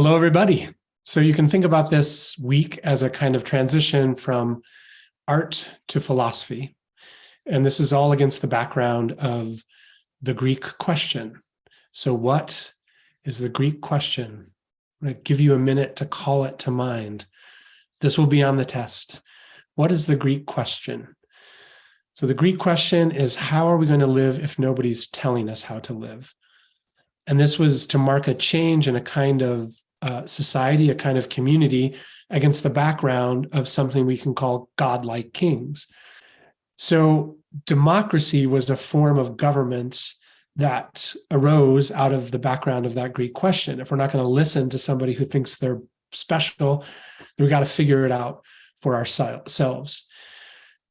Hello, everybody. So you can think about this week as a kind of transition from art to philosophy. And this is all against the background of the Greek question. So what is the Greek question? I'm going to give you a minute to call it to mind. This will be on the test. What is the Greek question? So the Greek question is, how are we going to live if nobody's telling us how to live? And this was to mark a change in a kind of society, a kind of community against the background of something we can call godlike kings. So democracy was a form of government that arose out of the background of that Greek question. If we're not going to listen to somebody who thinks they're special, we got to figure it out for ourselves.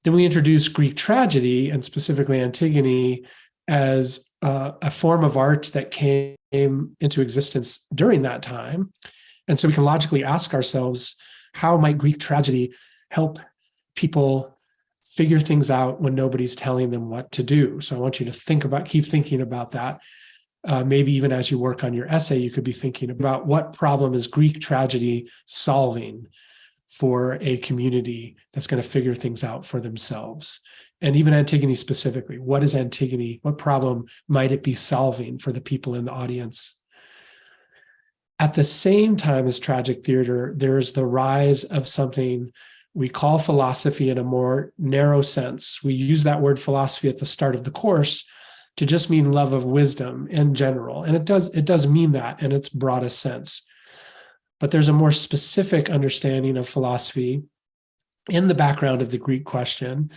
Then we introduced Greek tragedy, and specifically Antigone, as a form of art that came into existence during that time. And so we can logically ask ourselves, how might Greek tragedy help people figure things out when nobody's telling them what to do? So I want you to keep thinking about that. Maybe even as you work on your essay, you could be thinking about what problem is Greek tragedy solving for a community that's going to figure things out for themselves. And even Antigone specifically, what is Antigone? What problem might it be solving for the people in the audience? At the same time as tragic theater, there's the rise of something we call philosophy in a more narrow sense. We use that word philosophy at the start of the course to just mean love of wisdom in general. And it does mean that in its broadest sense. But there's a more specific understanding of philosophy in the background of the Greek question,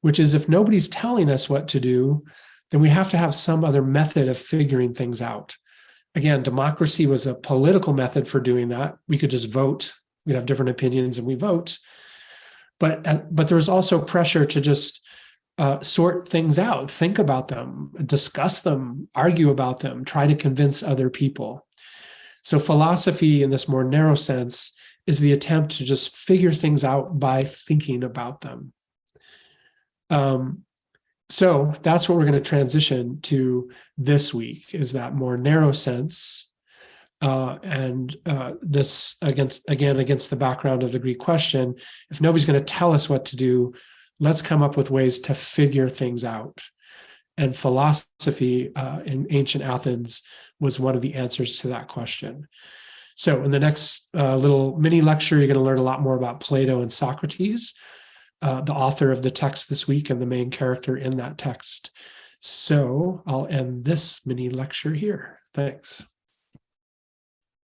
which is, if nobody's telling us what to do, then we have to have some other method of figuring things out. Again, democracy was a political method for doing that. We could just vote. We'd have different opinions and we vote. But there was also pressure to just sort things out, think about them, discuss them, argue about them, try to convince other people. So philosophy, in this more narrow sense, is the attempt to just figure things out by thinking about them. So that's what we're going to transition to this week, is that more narrow sense. This against the background of the Greek question. If nobody's going to tell us what to do, let's come up with ways to figure things out. And philosophy in ancient Athens was one of the answers to that question. So in the next little mini lecture, you're going to learn a lot more about Plato and Socrates, the author of the text this week and the main character in that text. So I'll end this mini lecture here. Thanks.